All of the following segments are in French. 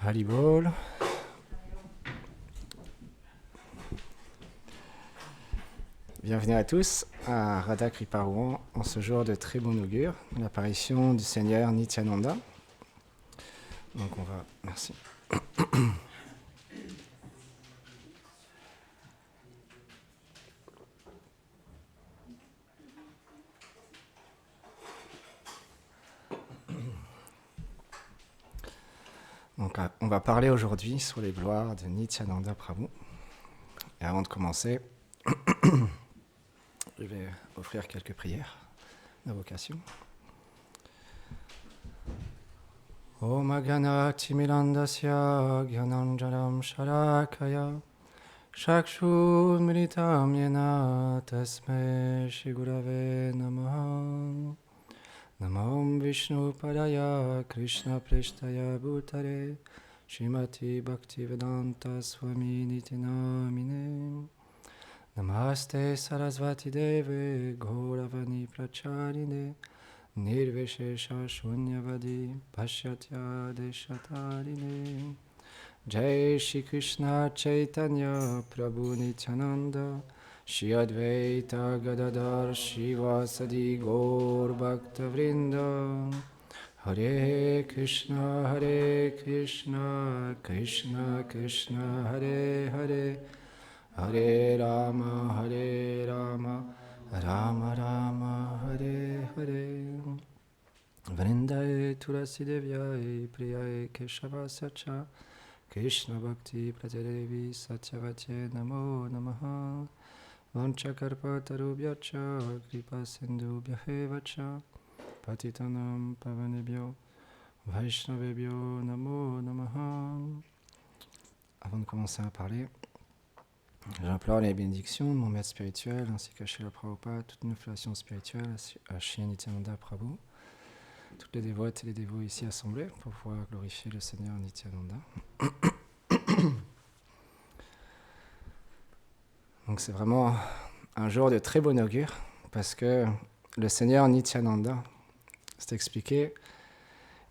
Haribol. Bienvenue à tous à Radha Kripa Rouen en ce jour de très bon augure, l'apparition du Seigneur Nityananda. Donc on va... Merci. Donc on va parler aujourd'hui sur les gloires de Nityananda Prabhu. Et avant de commencer, je vais offrir quelques prières d'invocation. Om Gana Timilandasya Gyananjalam Sharakaya Shakshud Militam Yena Tasme Shigurave Namaha Namam Vishnu Padaya Krishna Preshtaya Bhutare Shrimati Bhaktivedanta Swami Niti Namine Namaste Sarasvati Deve Gauravani Pracharine Nirvishesha Shunyavadi Pashyatya Deshatarine Jai Shri Krishna Chaitanya Prabhu Nityananda Shri Advaita Gadadhar Shivasadi Gaur Bhakta Vrinda Hare Krishna Krishna Krishna Hare Hare Hare Rama Rama Rama Hare Hare Vrindaye Tulasi Devyaye Priyaye Keshava Sacha Krishna Bhakti Prajadevi Satyavatye Namo Namaha Vanchakarpatarubhyacha Kripa Sindhubhyahevacha Patitanam Pavanebhyo Vaishnavebhyo Namo Namaha. Avant de commencer à parler, j'implore les bénédictions de mon maître spirituel ainsi qu'à Srila Prabhupada, toute une fellation spirituelle à Shri Nityananda Prabhu, toutes les dévotes et les dévots ici assemblés pour pouvoir glorifier le Seigneur Nityananda. Donc c'est vraiment un jour de très bon augure parce que le Seigneur Nityananda, c'est expliqué,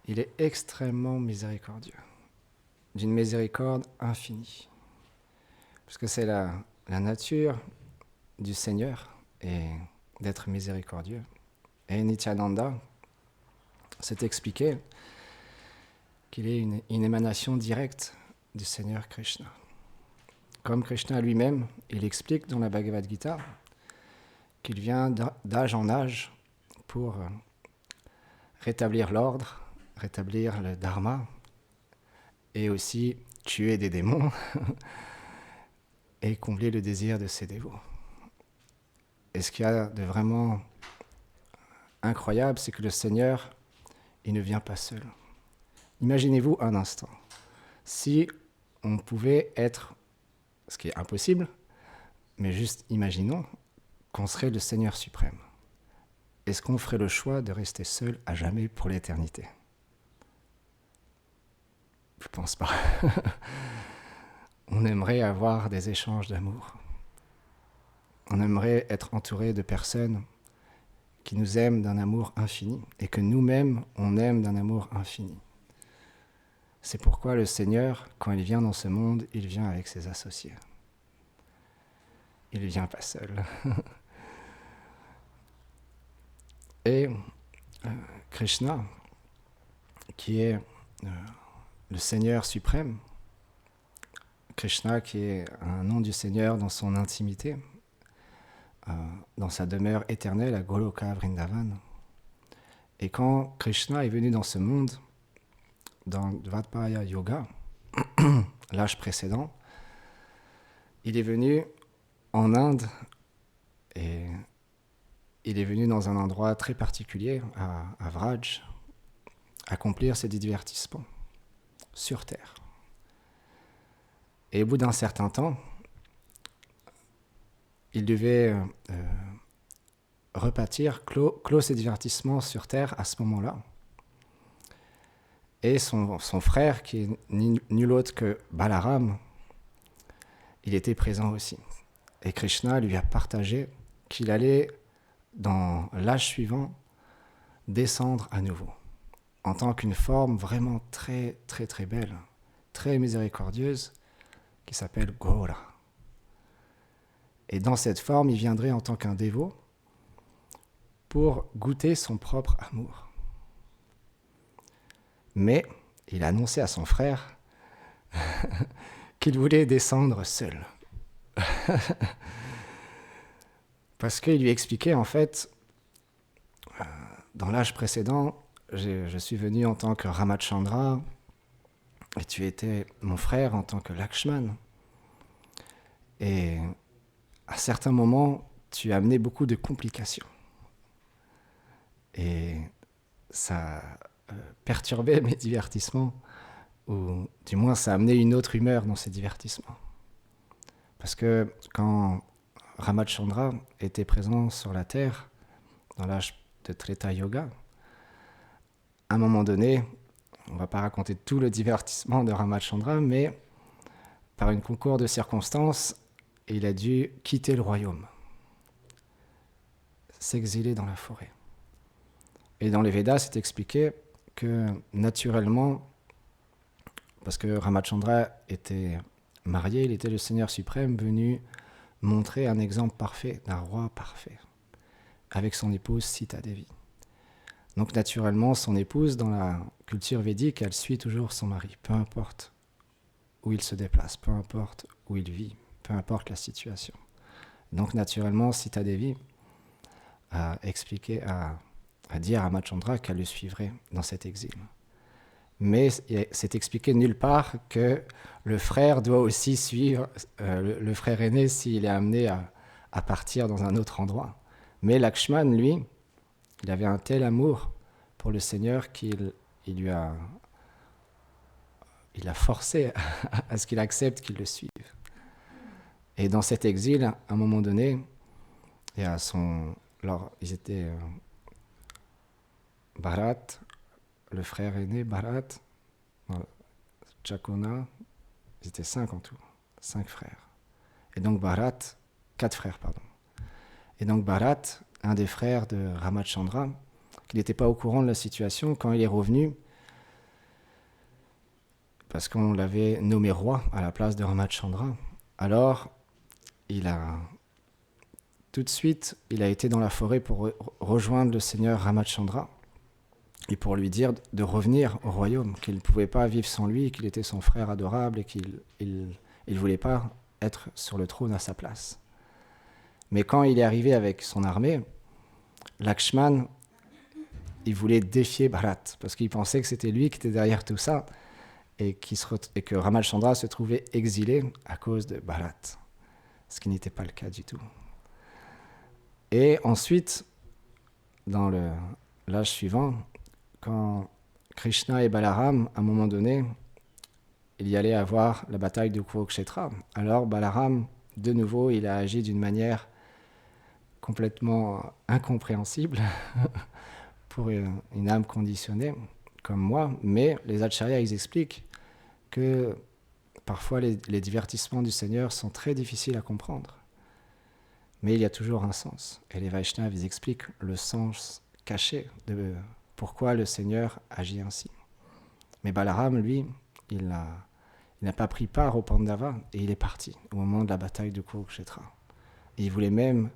il est extrêmement miséricordieux, d'une miséricorde infinie. Parce que c'est la nature du Seigneur et d'être miséricordieux. Et Nityananda, c'est expliqué qu'il est une émanation directe du Seigneur Krishna. Comme Krishna lui-même, il explique dans la Bhagavad Gita qu'il vient d'âge en âge pour rétablir l'ordre, rétablir le dharma et aussi tuer des démons et combler le désir de ses dévots. Et ce qu'il y a de vraiment incroyable, c'est que le Seigneur, il ne vient pas seul. Imaginez-vous un instant, si on pouvait être, ce qui est impossible, mais juste imaginons qu'on serait le Seigneur suprême. Est-ce qu'on ferait le choix de rester seul à jamais pour l'éternité ? Je ne pense pas. On aimerait avoir des échanges d'amour. On aimerait être entouré de personnes qui nous aiment d'un amour infini et que nous-mêmes, on aime d'un amour infini. C'est pourquoi le Seigneur, quand il vient dans ce monde, il vient avec ses associés. Il ne vient pas seul. Et Krishna, qui est le Seigneur suprême, Krishna qui est un nom du Seigneur dans son intimité, dans sa demeure éternelle à Goloka Vrindavan. Et quand Krishna est venu dans ce monde, dans Dvapara Yoga, l'âge précédent, il est venu en Inde et il est venu dans un endroit très particulier, à Vraj, accomplir ses divertissements sur terre. Et au bout d'un certain temps, il devait repartir, clore ses divertissements sur terre à ce moment-là. Et son frère, qui est nul autre que Balaram, il était présent aussi. Et Krishna lui a partagé qu'il allait, dans l'âge suivant, descendre à nouveau, en tant qu'une forme vraiment très, très, très belle, très miséricordieuse qui s'appelle Gora. Et dans cette forme, il viendrait en tant qu'un dévot pour goûter son propre amour. Mais il a annoncé à son frère qu'il voulait descendre seul. Parce qu'il lui expliquait, en fait, dans l'âge précédent, je suis venu en tant que Ramachandra, et tu étais mon frère en tant que Lakshman. Et à certains moments, tu as amené beaucoup de complications. Et ça perturbait mes divertissements, ou du moins ça amenait une autre humeur dans ces divertissements. Parce que quand Ramachandra était présent sur la terre, dans l'âge de Treta Yoga, à un moment donné, on ne va pas raconter tout le divertissement de Ramachandra, mais par un concours de circonstances, il a dû quitter le royaume, s'exiler dans la forêt. Et dans les Védas, c'est expliqué que naturellement, parce que Ramachandra était marié, il était le Seigneur suprême venu montrer un exemple parfait d'un roi parfait, avec son épouse Sita Devi. Donc naturellement, son épouse, dans la culture védique, elle suit toujours son mari, peu importe où il se déplace, peu importe où il vit, peu importe la situation. Donc naturellement, Sita Devi a expliqué, a dit à Ramachandra qu'elle le suivrait dans cet exil. Mais c'est expliqué nulle part que le frère doit aussi suivre le frère aîné s'il est amené à partir dans un autre endroit. Mais Lakshman, lui, il avait un tel amour pour le Seigneur qu'il a forcé à ce qu'il accepte qu'il le suive. Et dans cet exil, à un moment donné, alors, ils étaient Bharat, le frère aîné, Bharat, Chakona, ils étaient 5 en tout, 5 frères. Et donc 4 frères, pardon. Et donc Bharat, un des frères de Ramachandra, qui n'était pas au courant de la situation, quand il est revenu, parce qu'on l'avait nommé roi à la place de Ramachandra, alors tout de suite, il a été dans la forêt pour rejoindre le seigneur Ramachandra et pour lui dire de revenir au royaume, qu'il ne pouvait pas vivre sans lui, qu'il était son frère adorable et qu'il ne voulait pas être sur le trône à sa place. Mais quand il est arrivé avec son armée, Lakshman, il voulait défier Bharat, parce qu'il pensait que c'était lui qui était derrière tout ça, et que Ramachandra se trouvait exilé à cause de Bharat, ce qui n'était pas le cas du tout. Et ensuite, dans l'âge suivant, quand Krishna et Balaram, à un moment donné, il y allait avoir la bataille de Kurukshetra, alors Balaram, de nouveau, il a agi d'une manière complètement incompréhensible pour une âme conditionnée comme moi, mais les acharyas, ils expliquent que parfois les divertissements du Seigneur sont très difficiles à comprendre. Mais il y a toujours un sens. Et les Vaishnavas, ils expliquent le sens caché de pourquoi le Seigneur agit ainsi. Mais Balaram, lui, il n'a pas pris part au Pandava et il est parti au moment de la bataille de Kurukshetra. Et il voulait même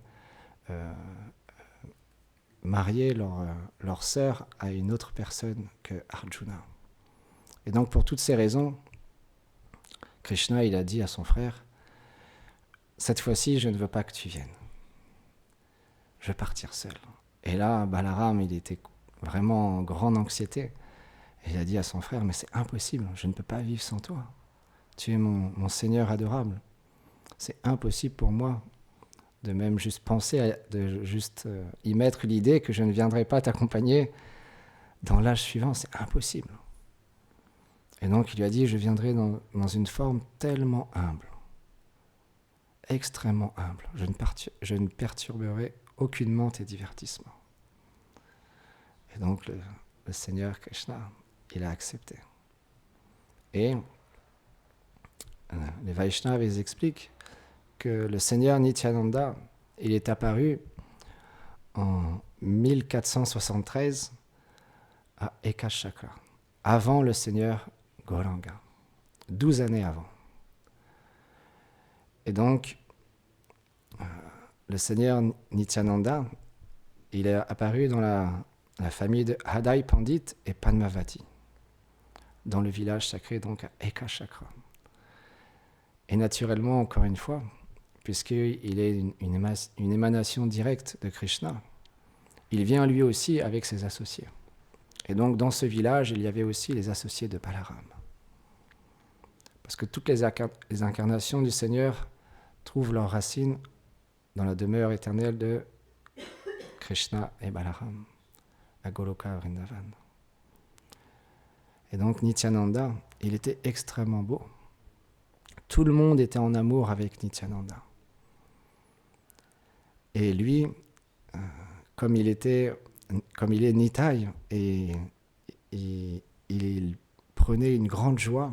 marier leur sœur à une autre personne que Arjuna. Et donc pour toutes ces raisons, Krishna, il a dit à son frère, cette fois-ci, je ne veux pas que tu viennes. Je vais partir seul. Et là, Balaram, il était vraiment en grande anxiété. Et il a dit à son frère, mais c'est impossible, je ne peux pas vivre sans toi. Tu es mon Seigneur adorable. C'est impossible pour moi de même juste penser, de juste y mettre l'idée que je ne viendrai pas t'accompagner dans l'âge suivant. C'est impossible. Et donc il lui a dit, je viendrai dans une forme tellement humble, extrêmement humble. Je ne perturberai aucunement tes divertissements. Et donc le Seigneur Krishna, il a accepté. Et les Vaishnavas, ils expliquent que le Seigneur Nityananda, il est apparu en 1473 à Ekashakra, avant le Seigneur Gauranga. 12 années avant. Et donc, le Seigneur Nityananda, il est apparu dans la famille de Hadai Pandit et Padmavati, dans le village sacré, donc à Ekashakra. Et naturellement, encore une fois, puisqu'il est une émanation directe de Krishna, il vient lui aussi avec ses associés. Et donc, dans ce village, il y avait aussi les associés de Balaram. Parce que toutes les incarnations du Seigneur trouvent leurs racines dans la demeure éternelle de Krishna et Balaram, à Goloka Vrindavan. Et donc, Nityananda, il était extrêmement beau. Tout le monde était en amour avec Nityananda. Et lui, comme il est Nitai, et il prenait une grande joie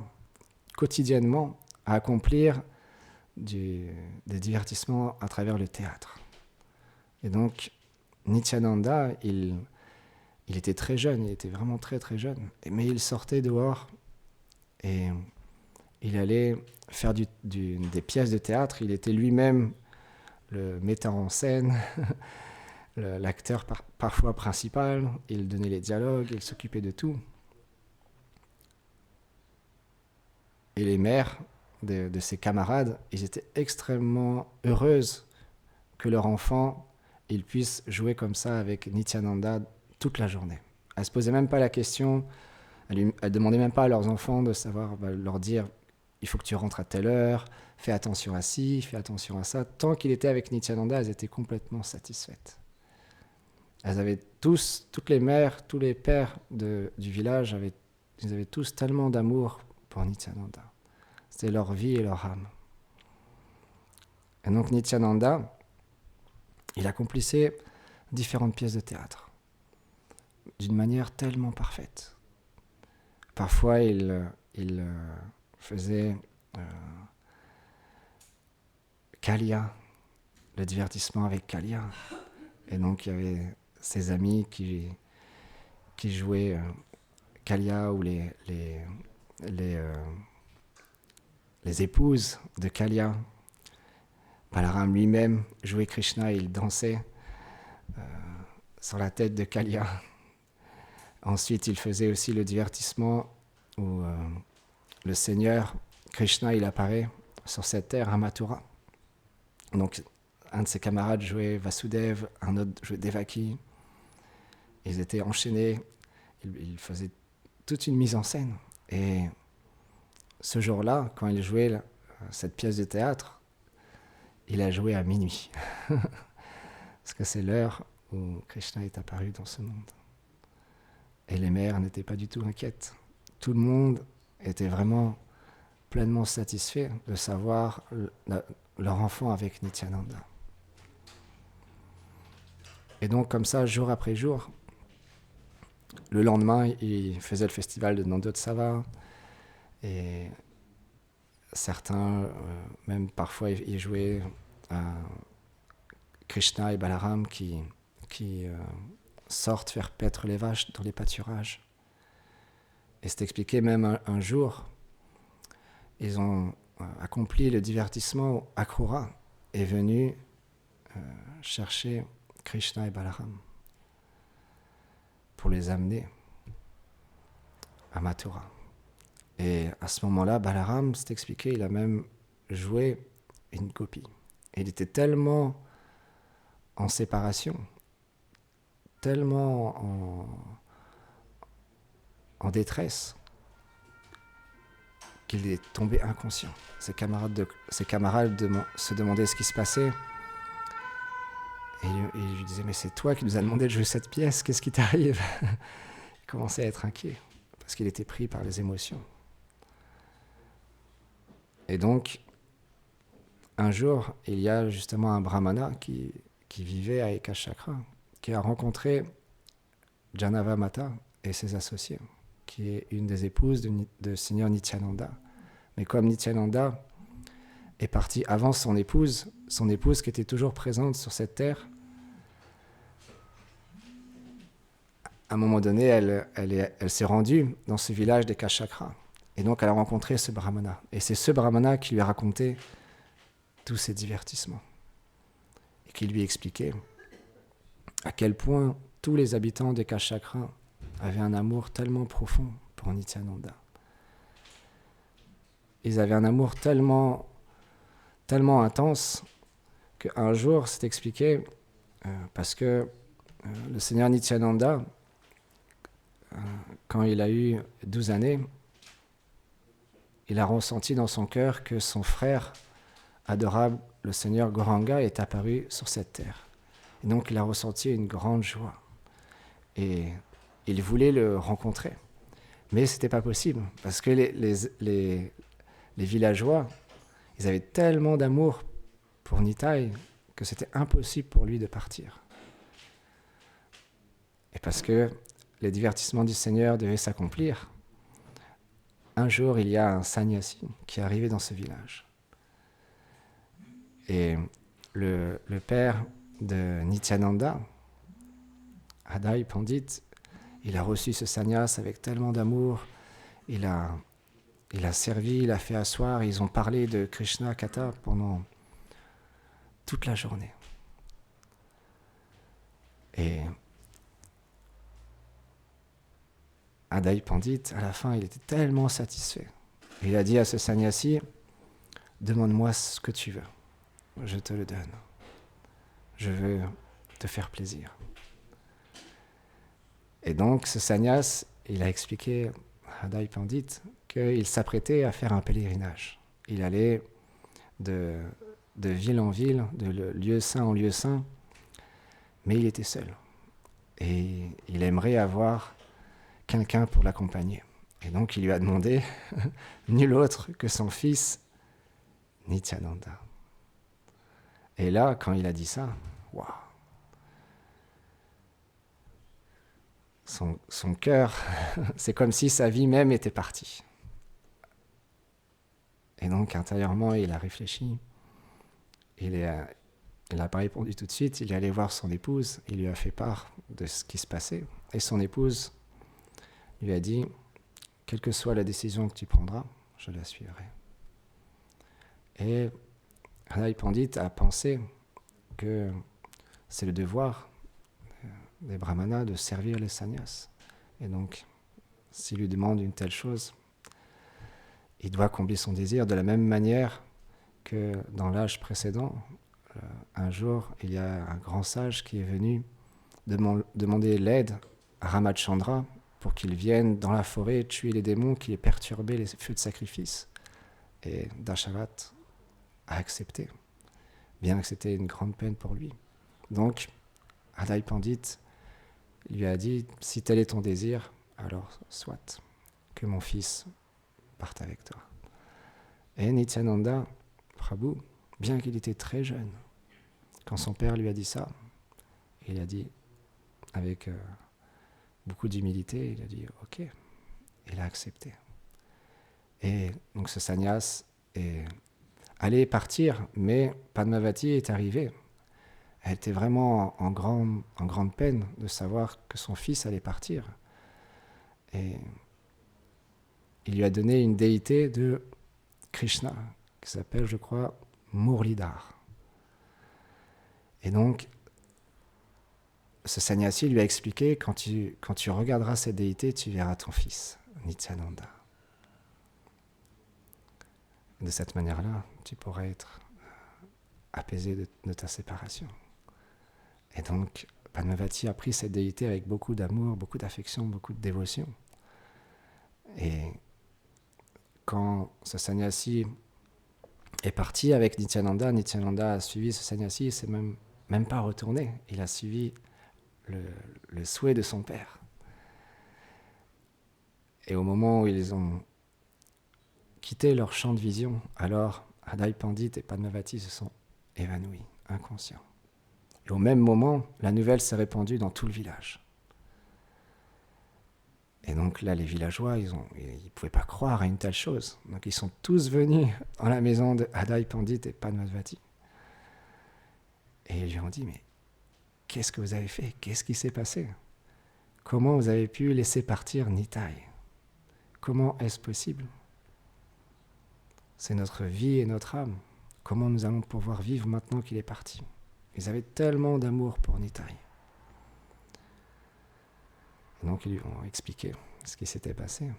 quotidiennement à accomplir des divertissements à travers le théâtre. Et donc, Nityananda, il était très jeune, il était vraiment très très jeune, mais il sortait dehors et il allait faire des pièces de théâtre. Il était lui-même le metteur en scène, l'acteur parfois principal, il donnait les dialogues, il s'occupait de tout. Et les mères de ses camarades, ils étaient extrêmement heureuses que leur enfant il puisse jouer comme ça avec Nityananda toute la journée. Elles ne se posaient même pas la question, elles ne demandaient même pas à leurs enfants de savoir, leur dire il faut que tu rentres à telle heure, fais attention à ci, fais attention à ça. Tant qu'il était avec Nityananda, elles étaient complètement satisfaites. Elles avaient toutes les mères, tous les pères du village, ils avaient tous tellement d'amour pour Nityananda. C'était leur vie et leur âme. Et donc Nityananda, il accomplissait différentes pièces de théâtre d'une manière tellement parfaite. Parfois, il faisait Kalia, le divertissement avec Kalia. Et donc, il y avait ses amis qui jouaient Kalia ou les épouses de Kalia. Balaram lui-même jouait Krishna et il dansait sur la tête de Kalia. Ensuite, il faisait aussi le divertissement où le Seigneur Krishna, il apparaît sur cette terre à Mathura. Donc, un de ses camarades jouait Vasudev, un autre jouait Devaki. Ils étaient enchaînés, ils faisaient toute une mise en scène. Et ce jour-là, quand il jouait cette pièce de théâtre, il a joué à minuit. Parce que c'est l'heure où Krishna est apparu dans ce monde. Et les mères n'étaient pas du tout inquiètes. Tout le monde était vraiment pleinement satisfait de savoir leur enfant avec Nityananda. Et donc comme ça, jour après jour, le lendemain, il faisait le festival de Nandotsava. Et certains, même parfois, ils jouaient à Krishna et Balaram qui sortent faire paître les vaches dans les pâturages. Et c'est expliqué même un jour, ils ont accompli le divertissement. Akrura est venu chercher Krishna et Balaram pour les amener à Mathura. Et à ce moment-là, Balaram, c'est expliqué, il a même joué une gopi. Et il était tellement en séparation, tellement en détresse, qu'il est tombé inconscient. Ses camarades se demandaient ce qui se passait. Et il lui disait, mais c'est toi qui nous as demandé de jouer cette pièce, qu'est-ce qui t'arrive? Il commençait à être inquiet, parce qu'il était pris par les émotions. Et donc, un jour, il y a justement un brahmana qui vivait à Ekashakra, qui a rencontré Janava Mata et ses associés, qui est une des épouses de Seigneur Nityananda. Mais comme Nityananda est parti avant son épouse qui était toujours présente sur cette terre, à un moment donné, elle s'est rendue dans ce village d'Ekashakra. Et donc elle a rencontré ce brahmana. Et c'est ce brahmana qui lui a raconté tous ces divertissements. Et qui lui expliquait à quel point tous les habitants des Kashakras avaient un amour tellement profond pour Nityananda. Ils avaient un amour tellement intense qu'un jour, c'est expliqué, parce que le Seigneur Nityananda, quand il a eu 12 années, il a ressenti dans son cœur que son frère adorable, le Seigneur Gauranga, est apparu sur cette terre. Et donc il a ressenti une grande joie. Et il voulait le rencontrer. Mais ce n'était pas possible, parce que les villageois, ils avaient tellement d'amour pour Nitai que c'était impossible pour lui de partir. Et parce que les divertissements du Seigneur devaient s'accomplir, un jour, il y a un sannyasi qui est arrivé dans ce village. Et le père de Nityananda, Adai Pandit, il a reçu ce sannyas avec tellement d'amour. Il a servi, il a fait asseoir. Ils ont parlé de Krishna Katha pendant toute la journée. Et Adai Pandit, à la fin, il était tellement satisfait. Il a dit à ce sannyasi, « Demande-moi ce que tu veux. Je te le donne. Je veux te faire plaisir. » Et donc, ce sannyas, il a expliqué à Adai Pandit qu'il s'apprêtait à faire un pèlerinage. Il allait de ville en ville, de lieu saint en lieu saint, mais il était seul. Et il aimerait avoir quelqu'un pour l'accompagner. Et donc, il lui a demandé nul autre que son fils Nityananda. Et là, quand il a dit ça, waouh! Son cœur, c'est comme si sa vie même était partie. Et donc, intérieurement, il a réfléchi. Il n'a pas répondu tout de suite. Il est allé voir son épouse. Il lui a fait part de ce qui se passait. Et son épouse lui a dit, « Quelle que soit la décision que tu prendras, je la suivrai. » Et Adai Pandit a pensé que c'est le devoir des brahmanas de servir les sannyas. Et donc, s'il lui demande une telle chose, il doit combler son désir de la même manière que dans l'âge précédent. Un jour, il y a un grand sage qui est venu demander l'aide à Ramachandra pour qu'il vienne dans la forêt tuer les démons qui perturbaient les feux de sacrifice. Et Dasharat a accepté, bien que c'était une grande peine pour lui. Donc, Adai Pandit lui a dit, si tel est ton désir, alors soit, que mon fils parte avec toi. Et Nityananda Prabhu, bien qu'il était très jeune, quand son père lui a dit ça, il a dit, avec beaucoup d'humilité, il a dit « Ok ». Il a accepté. Et donc ce sannyas allait partir, mais Padmavati est arrivée. Elle était vraiment en grande peine de savoir que son fils allait partir. Et il lui a donné une déité de Krishna, qui s'appelle, je crois, Murlidhar. Et donc, ce sannyasi lui a expliqué, quand tu regarderas cette déité, tu verras ton fils, Nityananda. De cette manière-là, tu pourras être apaisé de ta séparation. Et donc, Padmavati a pris cette déité avec beaucoup d'amour, beaucoup d'affection, beaucoup de dévotion. Et quand ce sannyasi est parti avec Nityananda, Nityananda a suivi ce sannyasi, il ne s'est même pas retourné. Il a suivi le souhait de son père. Et au moment où ils ont quitté leur champ de vision, alors Adai Pandit et Padmavati se sont évanouis, inconscients. Et au même moment, la nouvelle s'est répandue dans tout le village. Et donc là, les villageois, ils ne pouvaient pas croire à une telle chose. Donc ils sont tous venus dans la maison de Adai Pandit et Padmavati. Et ils lui ont dit, mais qu'est-ce que vous avez fait? Qu'est-ce qui s'est passé? Comment vous avez pu laisser partir Nitai? Comment est-ce possible? c'est notre vie et notre âme. Comment nous allons pouvoir vivre maintenant qu'il est parti? Ils avaient tellement d'amour pour Nitai. Et donc ils lui ont expliqué ce qui s'était passé.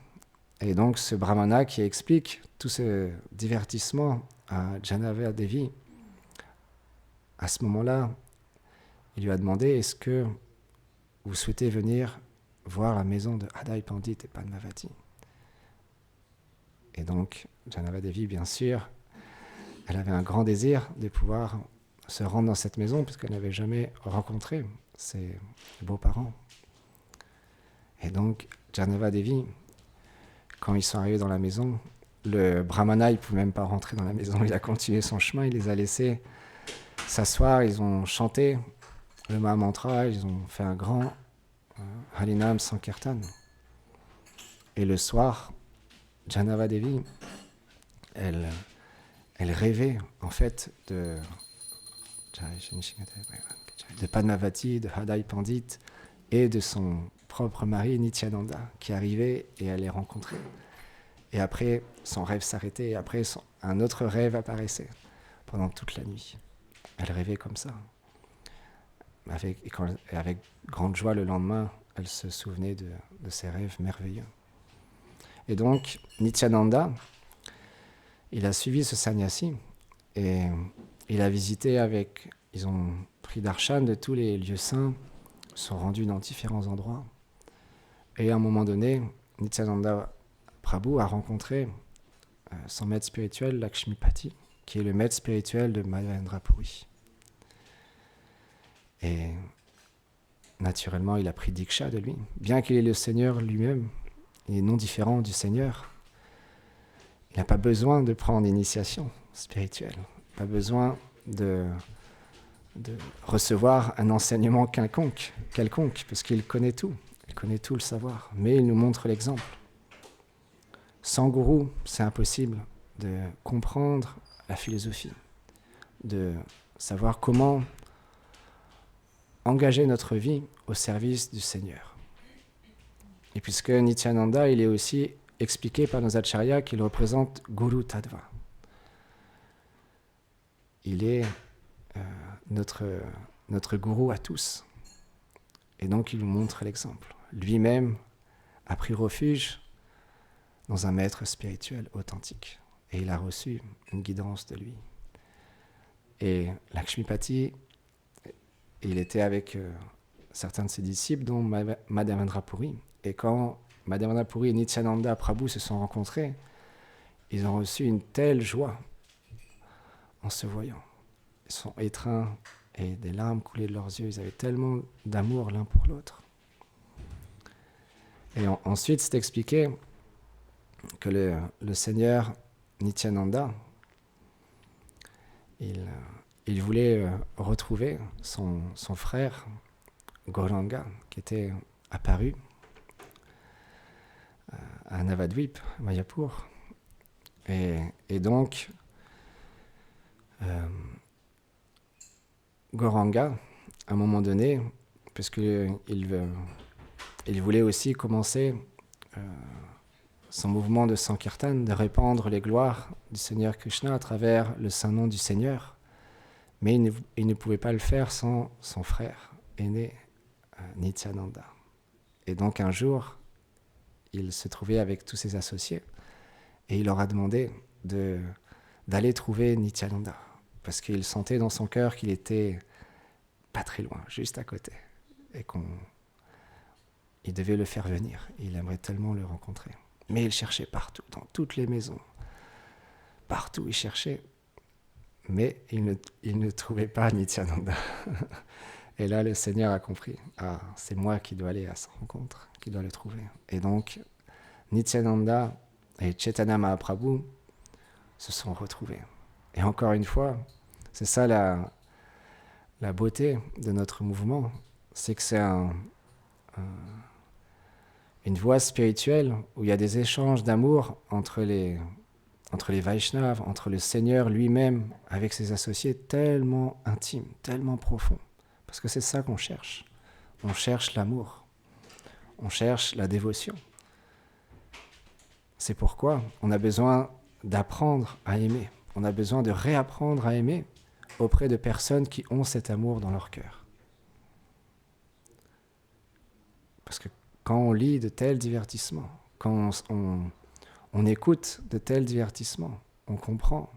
Et donc ce brahmana qui explique tout ce divertissement à Janava Devi, à ce moment-là, il lui a demandé, est-ce que vous souhaitez venir voir la maison de Hadai Pandit et Padmavati? Et donc Janava Devi, bien sûr, elle avait un grand désir de pouvoir se rendre dans cette maison puisqu'elle n'avait jamais rencontré ses beaux-parents. Et donc Janava Devi, quand ils sont arrivés dans la maison, le brahmana, il ne pouvait même pas rentrer dans la maison, il a continué son chemin, il les a laissés s'asseoir, ils ont chanté le Mahamantra, ils ont fait un grand Harinam Sankirtan. Et le soir, Janava Devi, elle rêvait en fait de Padmavati, de Hadai Pandit et de son propre mari Nityananda qui arrivait et elle les rencontrait. Et après, son rêve s'arrêtait et après, un autre rêve apparaissait pendant toute la nuit. Elle rêvait comme ça. Et avec grande joie, le lendemain, elle se souvenait de ses rêves merveilleux. Et donc, Nityananda, il a suivi ce sannyasi et il a visité ils ont pris darshan de tous les lieux saints, sont rendus dans différents endroits. Et à un moment donné, Nityananda Prabhu a rencontré son maître spirituel, Lakshmipati, qui est le maître spirituel de Madhavendra Puri. Et naturellement, il a pris Diksha de lui. Bien qu'il est le Seigneur lui-même, il est non différent du Seigneur. Il n'a pas besoin de prendre l'initiation spirituelle, pas besoin de recevoir un enseignement quelconque, parce qu'il connaît tout, il connaît tout le savoir, mais il nous montre l'exemple. Sans gourou, c'est impossible de comprendre la philosophie, de savoir comment engager notre vie au service du Seigneur. Et puisque Nityananda, il est aussi expliqué par nos acharyas qu'il représente Guru Tattva. Il est notre gourou à tous. Et donc, il nous montre l'exemple. Lui-même a pris refuge dans un maître spirituel authentique. Et il a reçu une guidance de lui. Et Lakshmipati, il était avec certains de ses disciples, dont Madhavendra Puri. Et quand Madhavendra Puri et Nityananda Prabhu se sont rencontrés, ils ont reçu une telle joie en se voyant. Ils sont étreints et des larmes coulaient de leurs yeux. Ils avaient tellement d'amour l'un pour l'autre. Et ensuite, c'est expliqué que le Seigneur Nityananda, il voulait retrouver son frère Gauranga, qui était apparu à Navadvip, Mayapur. Et donc, Gauranga, à un moment donné, puisqu'il voulait aussi commencer son mouvement de Sankirtan, de répandre les gloires du Seigneur Krishna à travers le saint nom du Seigneur, mais il ne pouvait pas le faire sans son frère aîné, Nityananda. Et donc un jour, il se trouvait avec tous ses associés et il leur a demandé d'aller trouver Nityananda, parce qu'il sentait dans son cœur qu'il était pas très loin, juste à côté, et il devait le faire venir. Il aimerait tellement le rencontrer. Mais il cherchait partout, dans toutes les maisons. Partout, il cherchait. Mais il ne trouvait pas Nityananda. Et là, le Seigneur a compris. Ah, c'est moi qui dois aller à sa rencontre, qui dois le trouver. Et donc, Nityananda et Chaitanya Mahaprabhu se sont retrouvés. Et encore une fois, c'est ça la beauté de notre mouvement, c'est que c'est une voie spirituelle où il y a des échanges d'amour entre les Vaishnavas, entre le Seigneur lui-même avec ses associés, tellement intimes, tellement profonds. Parce que c'est ça qu'on cherche. On cherche l'amour. On cherche la dévotion. C'est pourquoi on a besoin d'apprendre à aimer. On a besoin de réapprendre à aimer auprès de personnes qui ont cet amour dans leur cœur. Parce que quand on lit de tels divertissements, quand on écoute de tels divertissements, on comprend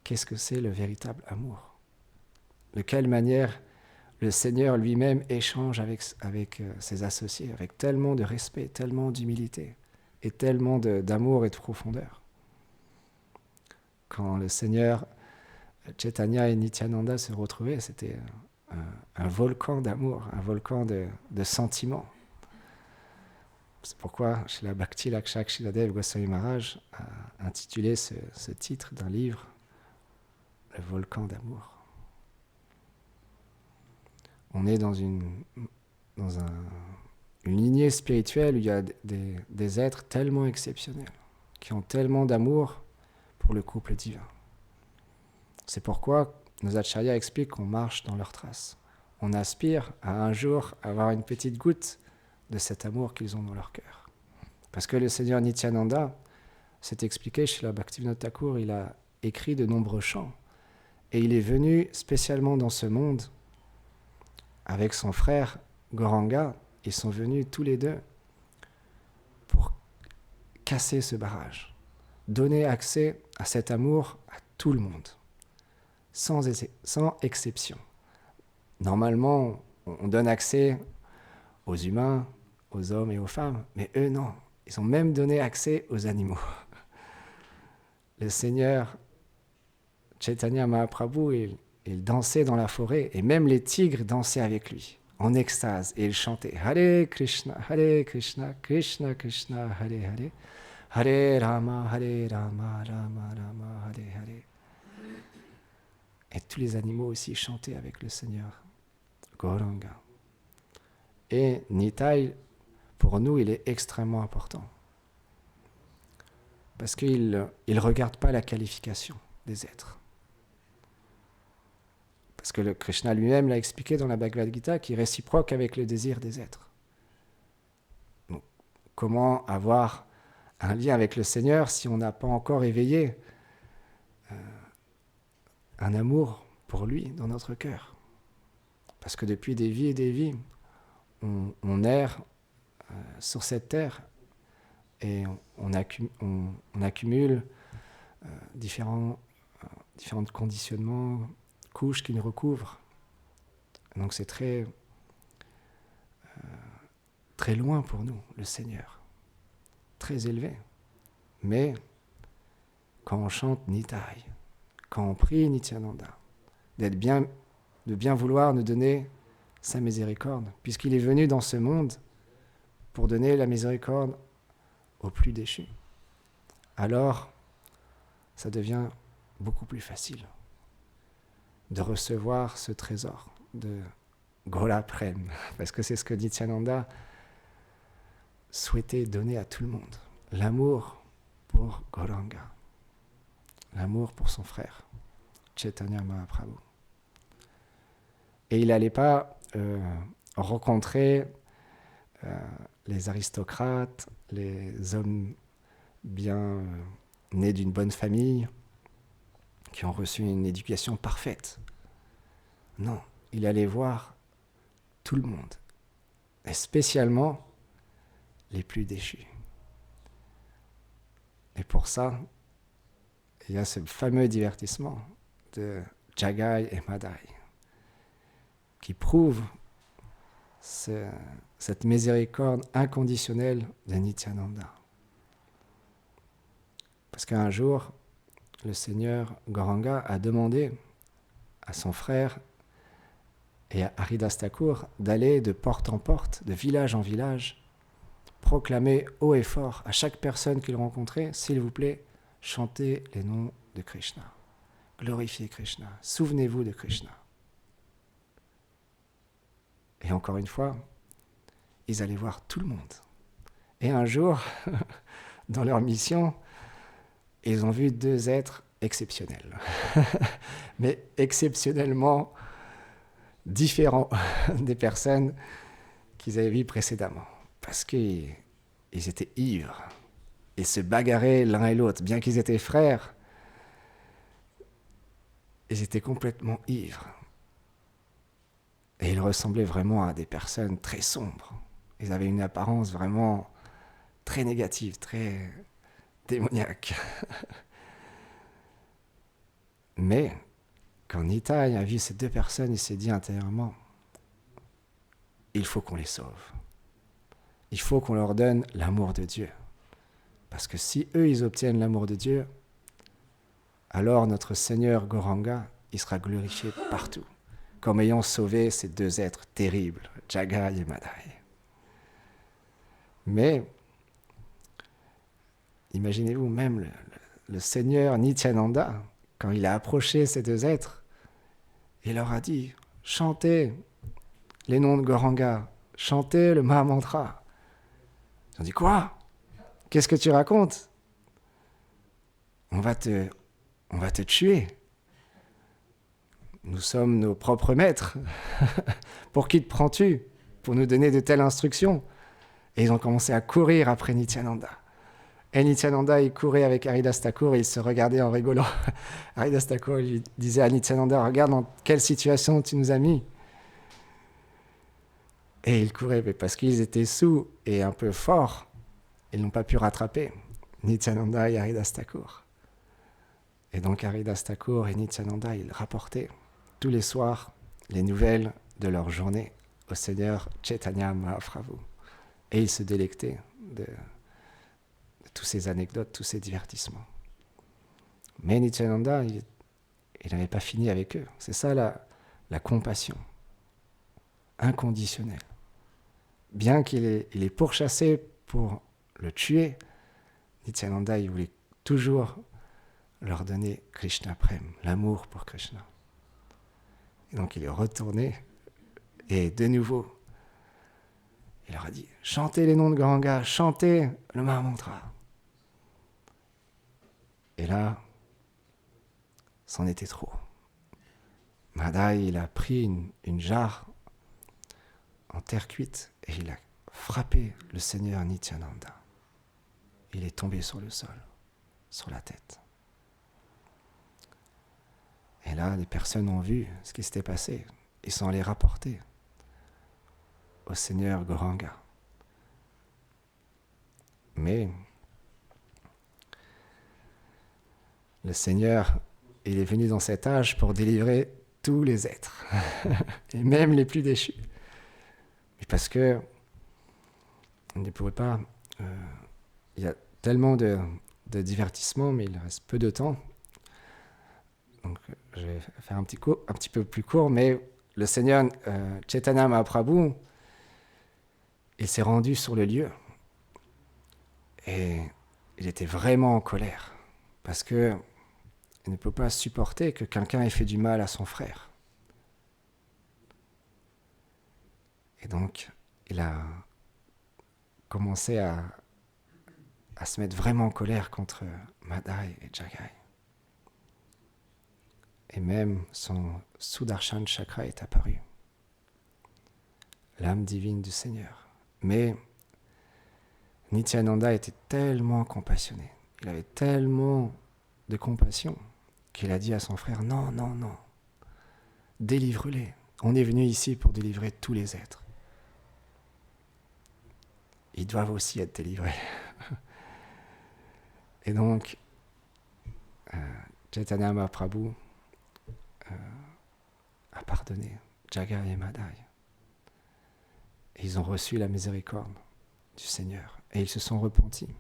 qu'est-ce que c'est le véritable amour. De quelle manière le Seigneur lui-même échange avec ses associés, avec tellement de respect, tellement d'humilité et tellement d'amour et de profondeur. Quand le Seigneur Chaitanya et Nityananda se retrouvaient, c'était un volcan d'amour, un volcan de sentiments. C'est pourquoi Srila Bhakti Lakshak Shiladev Goswami Maharaj a intitulé ce titre d'un livre, Le volcan d'amour. On est dans une lignée spirituelle où il y a des êtres tellement exceptionnels, qui ont tellement d'amour pour le couple divin. C'est pourquoi nos acharyas expliquent qu'on marche dans leurs traces. On aspire à un jour avoir une petite goutte de cet amour qu'ils ont dans leur cœur. Parce que le Seigneur Nityananda s'est expliqué, Srila Bhaktivinoda Thakur, il a écrit de nombreux chants. Et il est venu spécialement dans ce monde avec son frère Gauranga. Ils sont venus tous les deux pour casser ce barrage, donner accès à cet amour à tout le monde, sans exception. Normalement, on donne accès aux humains, aux hommes et aux femmes, mais eux non, ils ont même donné accès aux animaux. Le Seigneur Chaitanya Mahaprabhu, il dansait dans la forêt, et même les tigres dansaient avec lui, en extase, et il chantait Hare Krishna, Krishna Krishna, Hare Hare, Hare Rama, Rama Rama, Hare Hare. Et tous les animaux aussi chantaient avec le Seigneur Gauranga. Et Nitai, pour nous, il est extrêmement important. Parce qu'il ne regarde pas la qualification des êtres. Parce que le Krishna lui-même l'a expliqué dans la Bhagavad Gita, qui est réciproque avec le désir des êtres. Donc, comment avoir un lien avec le Seigneur si on n'a pas encore éveillé un amour pour lui dans notre cœur? Parce que depuis des vies et des vies, on erre sur cette terre et on accumule différents conditionnements, couches qui nous recouvrent. Donc c'est très loin pour nous, le Seigneur. Très élevé. Mais quand on chante Nitai, quand on prie Nityananda, de bien vouloir nous donner sa miséricorde, puisqu'il est venu dans ce monde pour donner la miséricorde aux plus déchus. Alors, ça devient beaucoup plus facile de recevoir ce trésor de Gola Prem, parce que c'est ce que Nityananda souhaitait donner à tout le monde. L'amour pour Gauranga, l'amour pour son frère, Chaitanya Mahaprabhu. Et il n'allait pas rencontrer les aristocrates, les hommes bien nés d'une bonne famille, qui ont reçu une éducation parfaite. Non, il allait voir tout le monde, et spécialement les plus déchus. Et pour ça, il y a ce fameux divertissement de Jagai et Madai, qui prouve cette miséricorde inconditionnelle de Nityananda. Parce qu'un jour, le Seigneur Gauranga a demandé à son frère et à Haridas Thakur d'aller de porte en porte, de village en village, proclamer haut et fort à chaque personne qu'il rencontrait, s'il vous plaît, chantez les noms de Krishna, glorifiez Krishna, souvenez-vous de Krishna. Et encore une fois, ils allaient voir tout le monde. Et un jour, dans leur mission, ils ont vu deux êtres exceptionnels, mais exceptionnellement différents des personnes qu'ils avaient vues précédemment, parce qu'ils étaient ivres. Ils se bagarraient l'un et l'autre, bien qu'ils étaient frères. Ils étaient complètement ivres. Et ils ressemblaient vraiment à des personnes très sombres. Ils avaient une apparence vraiment très négative, très démoniaque. Mais quand Nitai a vu ces deux personnes, il s'est dit intérieurement, il faut qu'on les sauve. Il faut qu'on leur donne l'amour de Dieu. Parce que si eux, ils obtiennent l'amour de Dieu, alors notre Seigneur Gauranga, il sera glorifié partout, comme ayant sauvé ces deux êtres terribles, Jagai et Madai. Mais, imaginez-vous même le Seigneur Nityananda, quand il a approché ces deux êtres, il leur a dit, chantez les noms de Gauranga, chantez le Mahamantra. Ils ont dit, quoi ? Qu'est-ce que tu racontes ? On va te tuer. Nous sommes nos propres maîtres. Pour qui te prends-tu ? Pour nous donner de telles instructions ? Et ils ont commencé à courir après Nityananda. Et Nityananda, il courait avec Haridas Thakur et il se regardait en rigolant. Haridas Thakur lui disait à Nityananda, regarde dans quelle situation tu nous as mis. Et ils couraient, mais parce qu'ils étaient sous et un peu forts, ils n'ont pas pu rattraper Nityananda et Haridas Thakur. Et donc Haridas Thakur et Nityananda, ils rapportaient tous les soirs les nouvelles de leur journée au Seigneur Chaitanya Mahaprabhu. Et ils se délectaient de tous ces anecdotes, tous ces divertissements. Mais Nityananda, il n'avait pas fini avec eux. C'est ça la compassion inconditionnelle. Bien qu'il est pourchassé pour le tuer, Nityananda, il voulait toujours leur donner Krishna Prem, l'amour pour Krishna. Et donc il est retourné et de nouveau, il leur a dit, chantez les noms de Gauranga, chantez le Mahamantra. Et là, c'en était trop. Madai, il a pris une jarre en terre cuite et il a frappé le Seigneur Nityananda. Il est tombé sur le sol, sur la tête. Et là, les personnes ont vu ce qui s'était passé. Ils sont allés rapporter au Seigneur Gauranga. Mais le Seigneur, il est venu dans cet âge pour délivrer tous les êtres, et même les plus déchus. Mais parce que on ne pouvait pas... il y a tellement de divertissements, mais il reste peu de temps. Donc, je vais faire un petit peu plus court, mais le Seigneur Chaitanya Mahaprabhu, il s'est rendu sur le lieu et il était vraiment en colère parce que il ne peut pas supporter que quelqu'un ait fait du mal à son frère. Et donc, il a commencé à se mettre vraiment en colère contre Madai et Jagai. Et même son Sudarshan Chakra est apparu, l'âme divine du Seigneur. Mais Nityananda était tellement compassionné, il avait tellement de compassion qu'il a dit à son frère, non, non, non, délivre-les. On est venu ici pour délivrer tous les êtres. Ils doivent aussi être délivrés. Et donc, Chaitanya Mahaprabhu a pardonné Jagai et Madai. Et ils ont reçu la miséricorde du Seigneur. Et ils se sont repentis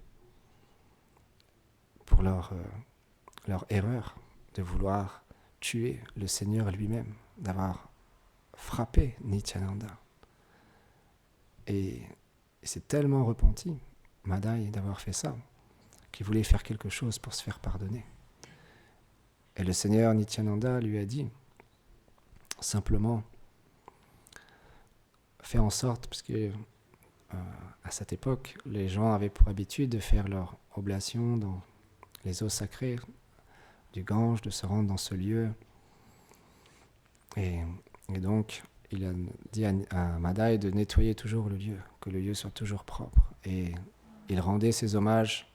pour leur erreur de vouloir tuer le Seigneur lui-même, d'avoir frappé Nityananda. Et il s'est tellement repenti, Madai, d'avoir fait ça, qu'il voulait faire quelque chose pour se faire pardonner. Et le Seigneur Nityananda lui a dit, simplement, fais en sorte, parce que à cette époque, les gens avaient pour habitude de faire leur oblation dans les eaux sacrées du Gange, de se rendre dans ce lieu. Et donc, il a dit à Madai de nettoyer toujours le lieu, que le lieu soit toujours propre. Et il rendait ses hommages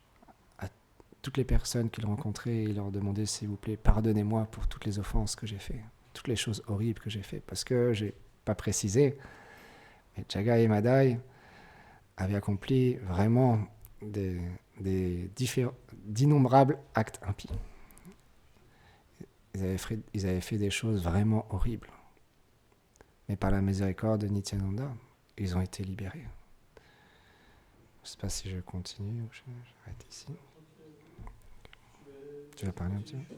toutes les personnes qu'il rencontrait, il leur demandait, s'il vous plaît, pardonnez-moi pour toutes les offenses que j'ai faites, toutes les choses horribles que j'ai faites, parce que je n'ai pas précisé, mais Jagai et Madai avaient accompli vraiment d'innombrables actes impies. Ils avaient fait des choses vraiment horribles. Mais par la miséricorde de Nityananda, ils ont été libérés. Je ne sais pas si je continue ou j'arrête ici. Tu vas parler un petit peu?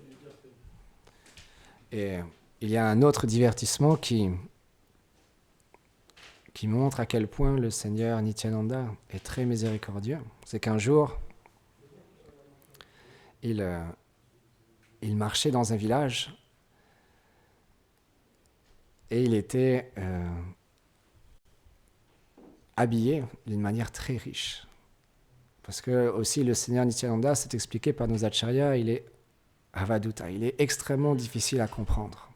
Et il y a un autre divertissement qui montre à quel point le Seigneur Nityananda est très miséricordieux. C'est qu'un jour, il marchait dans un village et il était habillé d'une manière très riche. Parce que aussi le Seigneur Nityananda, c'est expliqué par nos acharyas, il est avaduta, il est extrêmement difficile à comprendre.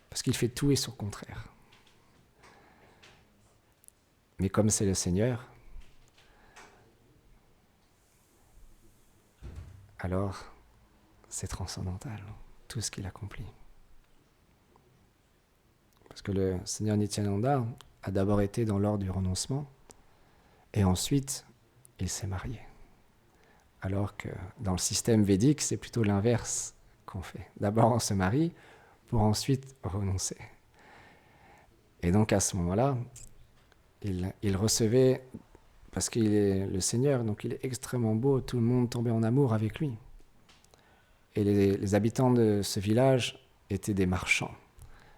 Parce qu'il fait tout et son contraire. Mais comme c'est le Seigneur, alors c'est transcendantal, tout ce qu'il accomplit. Parce que le Seigneur Nityananda a d'abord été dans l'ordre du renoncement, et ensuite il s'est marié. Alors que dans le système védique, c'est plutôt l'inverse qu'on fait. D'abord on se marie pour ensuite renoncer. Et donc à ce moment-là, il recevait, parce qu'il est le Seigneur, donc il est extrêmement beau, tout le monde tombait en amour avec lui. Et les habitants de ce village étaient des marchands.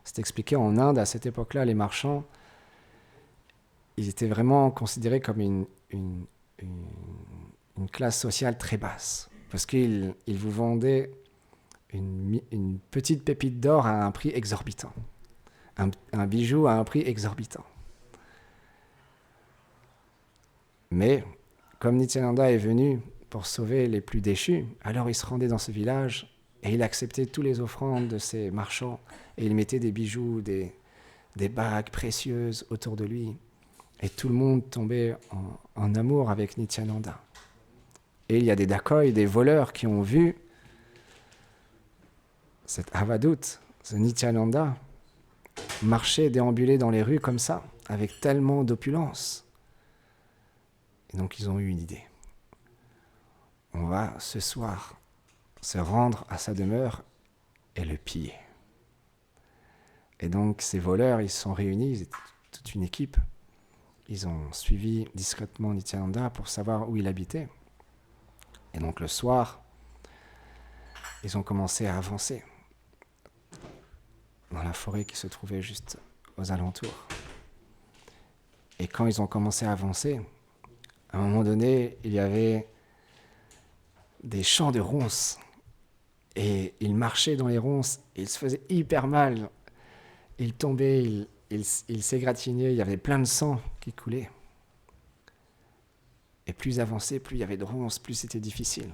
C'est expliqué en Inde, à cette époque-là, les marchands, ils étaient vraiment considérés comme une classe sociale très basse. Parce qu'ils vous vendaient une petite pépite d'or à un prix exorbitant. Un bijou à un prix exorbitant. Mais, comme Nityananda est venu pour sauver les plus déchus, alors il se rendait dans ce village et il acceptait toutes les offrandes de ces marchands et il mettait des bijoux, des bagues précieuses autour de lui. Et tout le monde tombait en amour avec Nityananda. Et il y a des dacoits, des voleurs qui ont vu cet avadut, ce Nityananda, marcher, déambuler dans les rues comme ça, avec tellement d'opulence. Et donc ils ont eu une idée. On va ce soir se rendre à sa demeure et le piller. Et donc ces voleurs, ils se sont réunis, ils étaient toute une équipe. Ils ont suivi discrètement Nityananda pour savoir où il habitait. Et donc le soir, ils ont commencé à avancer dans la forêt qui se trouvait juste aux alentours. Et quand ils ont commencé à avancer, à un moment donné, il y avait des champs de ronces. Et ils marchaient dans les ronces, et ils se faisaient hyper mal. Ils tombaient, ils s'égratignaient, il y avait plein de sang qui coulait. Et plus ils avançaient, plus il y avait de ronces, plus c'était difficile.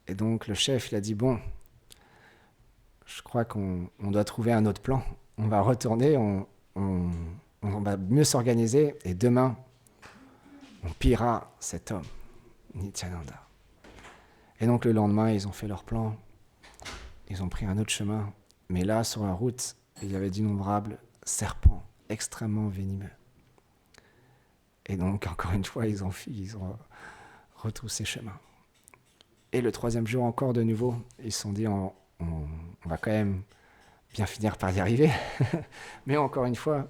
Et donc le chef, il a dit, bon, je crois qu'on doit trouver un autre plan. On va retourner, on va mieux s'organiser, et demain, on pillera cet homme, Nityananda. Et donc le lendemain, ils ont fait leur plan, ils ont pris un autre chemin. Mais là, sur la route, il y avait d'innombrables serpents extrêmement venimeux. Et donc, encore une fois, ils ont retroussé chemin. Et le troisième jour, encore de nouveau, ils se sont dit, on va quand même bien finir par y arriver. Mais encore une fois,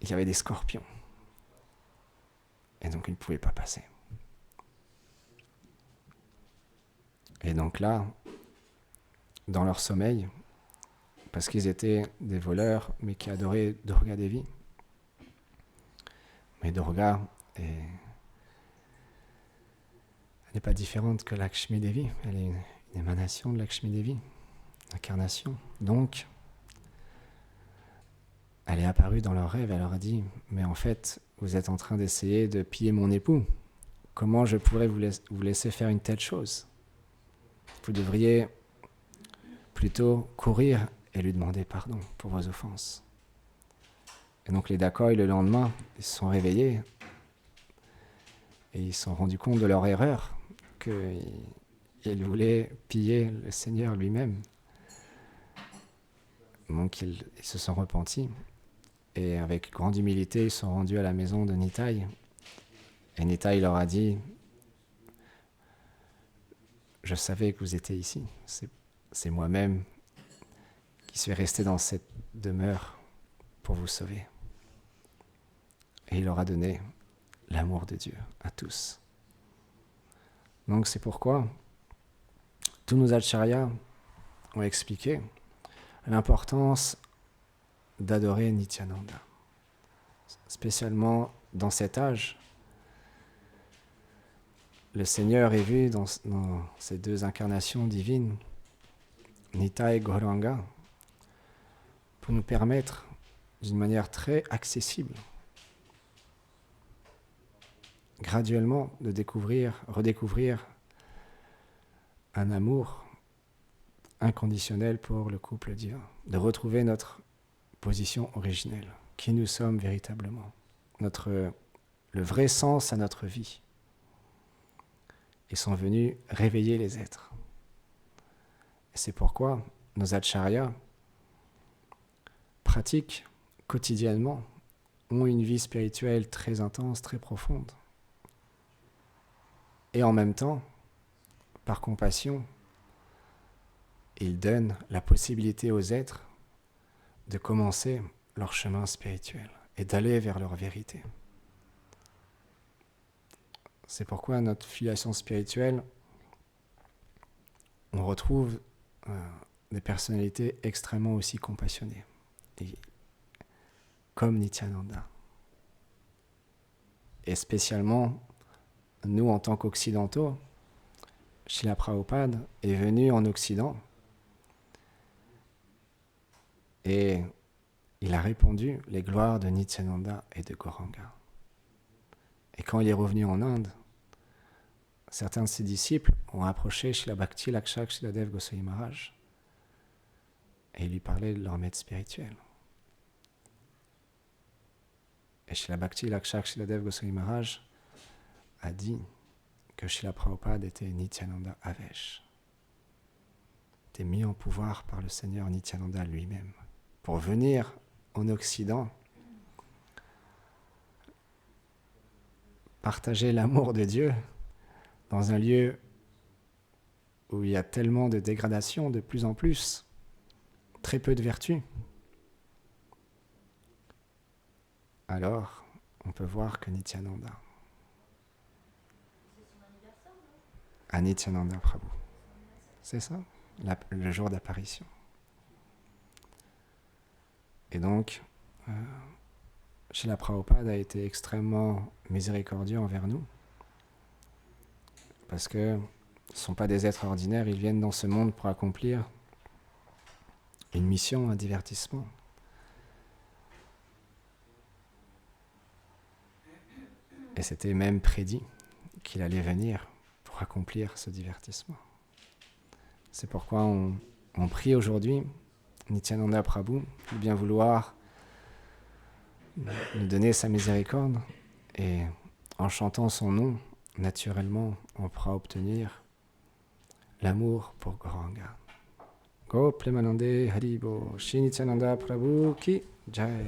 il y avait des scorpions. Et donc, ils ne pouvaient pas passer. Et donc là, dans leur sommeil, parce qu'ils étaient des voleurs, mais qui adoraient Durga Devi. Mais Durga n'est pas différente que Lakshmi Devi. Elle est une émanation de Lakshmi Devi, incarnation. Donc, elle est apparue dans leur rêve, elle leur a dit, mais en fait, vous êtes en train d'essayer de piller mon époux. Comment je pourrais vous laisser faire une telle chose? Vous devriez plutôt courir et lui demander pardon pour vos offenses. Et donc les dacoits, le lendemain, ils se sont réveillés et ils se sont rendus compte de leur erreur. qu'il voulait piller le Seigneur lui-même. Donc ils se sont repentis et avec grande humilité ils sont rendus à la maison de Nitai. Et Nitai leur a dit: je savais que vous étiez ici, c'est moi-même qui suis resté dans cette demeure pour vous sauver. Et il leur a donné l'amour de Dieu à tous. Donc c'est pourquoi tous nos acharyas ont expliqué l'importance d'adorer Nityananda. Spécialement dans cet âge, le Seigneur est vu dans ces deux incarnations divines, Nitai et Gauranga, pour nous permettre d'une manière très accessible, graduellement, de redécouvrir un amour inconditionnel pour le couple divin, de retrouver notre position originelle, qui nous sommes véritablement, le vrai sens à notre vie. Ils sont venus réveiller les êtres. Et c'est pourquoi nos acharyas pratiquent quotidiennement, ont une vie spirituelle très intense, très profonde. Et en même temps, par compassion, ils donnent la possibilité aux êtres de commencer leur chemin spirituel et d'aller vers leur vérité. C'est pourquoi notre filiation spirituelle, on retrouve des personnalités extrêmement aussi compassionnées, comme Nityananda. Et spécialement, nous en tant qu'occidentaux, Srila Prabhupada est venu en Occident et il a répandu les gloires de Nityananda et de Gauranga. Et quand il est revenu en Inde, certains de ses disciples ont approché Srila Bhakti Lakshak Sriladev Goswami Maharaj et ils lui parlaient de leur maître spirituel. Et Srila Bhakti Lakshak Sriladev Goswami Maharaj a dit que Srila Prabhupada était Nityananda Avesh, était mis en pouvoir par le Seigneur Nityananda lui-même, pour venir en Occident partager l'amour de Dieu dans un lieu où il y a tellement de dégradation, de plus en plus, très peu de vertu. Alors, on peut voir que Nityananda, à Nityananda Prabhu, c'est ça, le jour d'apparition. Et donc, Srila Prabhupada a été extrêmement miséricordieux envers nous, parce que ce ne sont pas des êtres ordinaires, ils viennent dans ce monde pour accomplir une mission, un divertissement. Et c'était même prédit qu'il allait venir pour accomplir ce divertissement. C'est pourquoi on prie aujourd'hui Nityananda Prabhu de bien vouloir nous donner sa miséricorde, et en chantant son nom, naturellement, on pourra obtenir l'amour pour Gauranga. Go Premanande Haribo, Shri Nityananda Prabhu ki Jai.